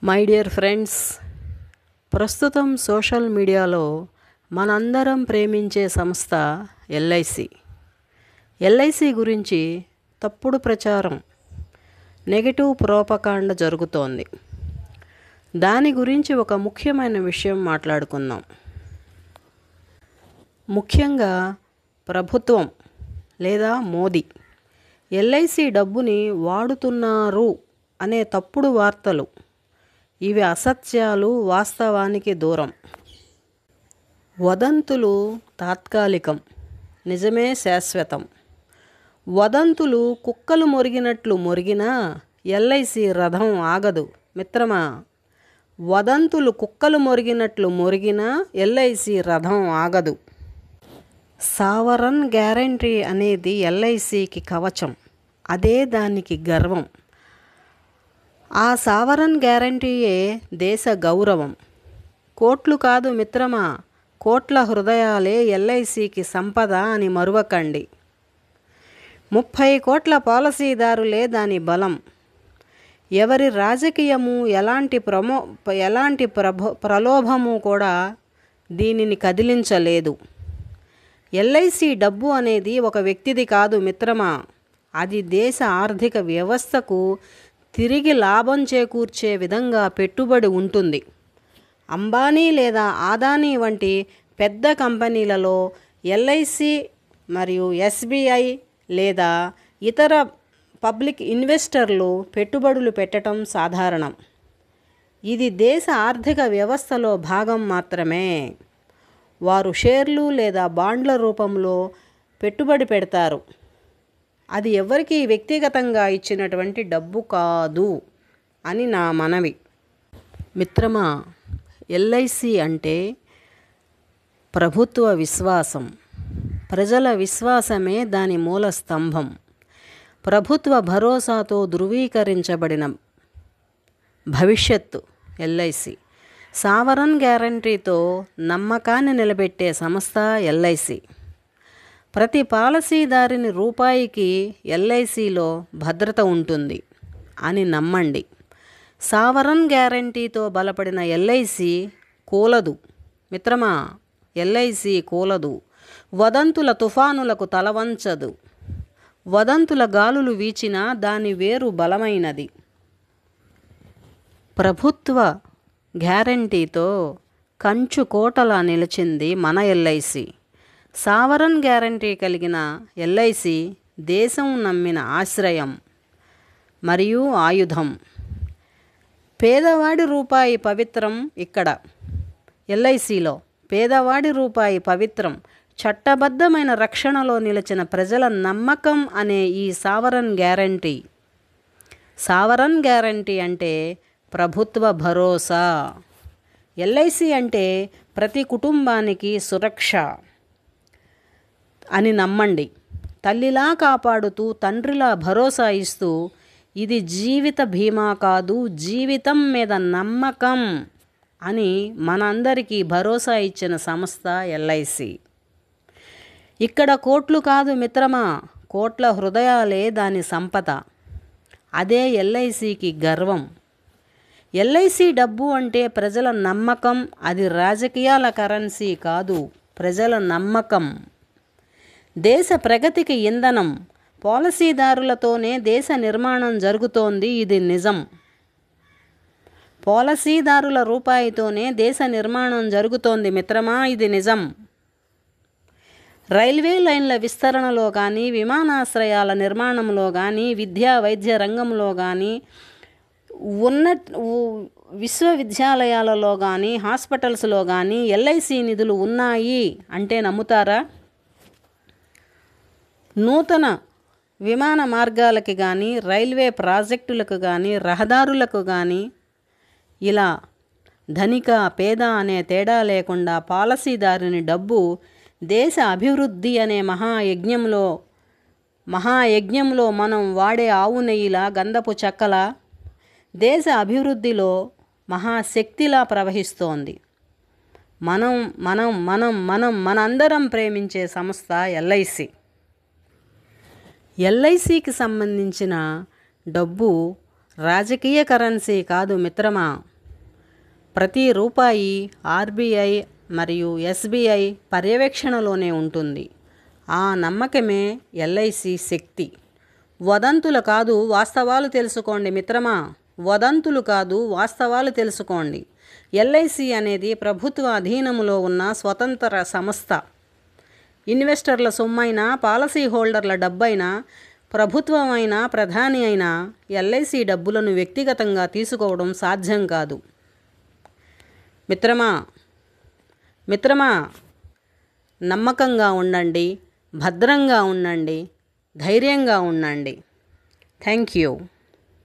My dear friends, ప్రస్తుతం social మీడియాలో మనందరం ప్రేమించే సంస్థ ఎల్ఐసి. ఎల్ఐసి గురించి తప్పుడు ప్రచారం, నెగటివ్ ప్రోపకాండ జరుగుతోంది. దాని గురించి ఒక ముఖ్యమైన విషయం మాట్లాడుకుందాం. ముఖ్యంగా ప్రభుత్వం లేదా మోదీ ఎల్ఐసి డబ్బుని వాడుతున్నారు అనే తప్పుడు వార్తలు, ఇవి అసత్యాలు, వాస్తవానికి దూరం. వదంతులు తాత్కాలికం, నిజమే శాశ్వతం. వదంతులు కుక్కలు మొరిగినట్లు మొరిగినా ఎల్ఐసి రథం ఆగదు మిత్రమా. వదంతులు కుక్కలు మొరిగినట్లు మొరిగినా ఎల్ఐసి రథం ఆగదు. సావరన్ గ్యారంటీ అనేది ఎల్ఐసికి కవచం, అదే దానికి గర్వం. ఆ సావరన్ గ్యారంటీయే దేశ గౌరవం. కోట్లు కాదు మిత్రమా, కోట్ల హృదయాలే ఎల్ఐసికి సంపద అని మరువకండి. 30 కోట్ల పాలసీదారులే దాని బలం. ఎవరి రాజకీయము, ఎలాంటి ప్రలోభము కూడా దీనిని కదిలించలేదు. ఎల్ఐసి డబ్బు అనేది ఒక వ్యక్తిది కాదు మిత్రమా, అది దేశ ఆర్థిక వ్యవస్థకు తిరిగి లాభం చేకూర్చే విధంగా పెట్టుబడి ఉంటుంది. అంబానీ లేదా అదానీ వంటి పెద్ద కంపెనీలలో ఎల్ఐసి మరియు ఎస్బీఐ లేదా ఇతర పబ్లిక్ ఇన్వెస్టర్లు పెట్టుబడులు పెట్టడం సాధారణం. ఇది దేశ ఆర్థిక వ్యవస్థలో భాగం మాత్రమే. వారు షేర్లు లేదా బాండ్ల రూపంలో పెట్టుబడి పెడతారు. అది ఎవరికి వ్యక్తిగతంగా ఇచ్చినటువంటి డబ్బు కాదు అని నా మనవి. మిత్రమా, ఎల్ఐసి అంటే ప్రభుత్వ విశ్వాసం, ప్రజల విశ్వాసమే దాని మూల స్తంభం. ప్రభుత్వ భరోసాతో ధృవీకరించబడిన భవిష్యత్తు ఎల్ఐసి. సావరన్ గ్యారంటీతో నమ్మకాన్ని నిలబెట్టే సంస్థ ఎల్ఐసి. ప్రతి పాలసీదారిని రూపాయికి ఎల్ఐసిలో భద్రత ఉంటుంది అని నమ్మండి. సావరన్ గ్యారంటీతో బలపడిన ఎల్ఐసి కూలదు మిత్రమా, ఎల్ఐసి కూలదు. వదంతుల తుఫానులకు తలవంచదు. వదంతుల గాలులు వీచినా దాని వేరు బలమైనది. ప్రభుత్వ గ్యారంటీతో కంచు కోటలా నిలిచింది మన ఎల్ఐసి. సావరన్ గ్యారంటీ కలిగిన ఎల్ఐసి దేశం నమ్మిన ఆశ్రయం మరియు ఆయుధం. పేదవాడి రూపాయి పవిత్రం. ఇక్కడ ఎల్ఐసిలో పేదవాడి రూపాయి పవిత్రం. చట్టబద్ధమైన రక్షణలో నిలిచిన ప్రజల నమ్మకం అనే ఈ సావరన్ గ్యారంటీ. సావరన్ గ్యారంటీ అంటే ప్రభుత్వ భరోసా. ఎల్ఐసి అంటే ప్రతి కుటుంబానికి సురక్ష అని నమ్మండి. తల్లిలా కాపాడుతూ, తండ్రిలా భరోసా ఇస్తూ, ఇది జీవిత బీమా కాదు, జీవితం మీద నమ్మకం అని మనందరికీ భరోసా ఇచ్చిన సంస్థ ఎల్ఐసి. ఇక్కడ కోట్లు కాదు మిత్రమా, కోట్ల హృదయాలే దాని సంపద. అదే ఎల్ఐసికి గర్వం. ఎల్ఐసి డబ్బు అంటే ప్రజల నమ్మకం. అది రాజకీయాల కరెన్సీ కాదు, ప్రజల నమ్మకం. దేశ ప్రగతికి ఇంధనం. పాలసీదారులతోనే దేశ నిర్మాణం జరుగుతోంది, ఇది నిజం. పాలసీదారుల రూపాయితోనే దేశ నిర్మాణం జరుగుతోంది మిత్రమా, ఇది నిజం. రైల్వే లైన్ల విస్తరణలో కానీ, విమానాశ్రయాల నిర్మాణంలో కానీ, విద్యా వైద్య రంగంలో కానీ, విశ్వవిద్యాలయాలలో కానీ, హాస్పిటల్స్లో కానీ ఎల్ఐసి నిధులు ఉన్నాయి అంటే నమ్ముతారా? నూతన విమాన మార్గాలకి కానీ, రైల్వే ప్రాజెక్టులకు కానీ, రహదారులకు కానీ, ఇలా ధనిక పేద అనే తేడా లేకుండా పాలసీదారుని డబ్బు దేశ అభివృద్ధి అనే మహాయజ్ఞంలో మనం వాడే ఆవు నెయ్యిలా, గంధపు చెక్కలా దేశ అభివృద్ధిలో మహాశక్తిలా ప్రవహిస్తోంది. మనందరం ప్రేమించే సంస్థ ఎల్ఐసి. ఎల్ఐసికి సంబంధించిన డబ్బు రాజకీయ కరెన్సీ కాదు మిత్రమా, ప్రతి రూపాయి ఆర్బీఐ మరియు ఎస్బీఐ పర్యవేక్షణలోనే ఉంటుంది. ఆ నమ్మకమే ఎల్ఐసి శక్తి. వదంతులు కాదు వాస్తవాలు తెలుసుకోండి మిత్రమా, వదంతులు కాదు వాస్తవాలు తెలుసుకోండి. ఎల్ఐసి అనేది ప్రభుత్వ అధీనంలో ఉన్న స్వతంత్ర సంస్థ. ఇన్వెస్టర్ల సొమ్మైనా, పాలసీ హోల్డర్ల డబ్బైనా, ప్రభుత్వమైనా, ప్రధాని అయినా ఎల్ఐసి డబ్బులను వ్యక్తిగతంగా తీసుకోవడం సాధ్యం కాదు. మిత్రమా నమ్మకంగా ఉండండి, భద్రంగా ఉండండి, ధైర్యంగా ఉండండి. Thank you.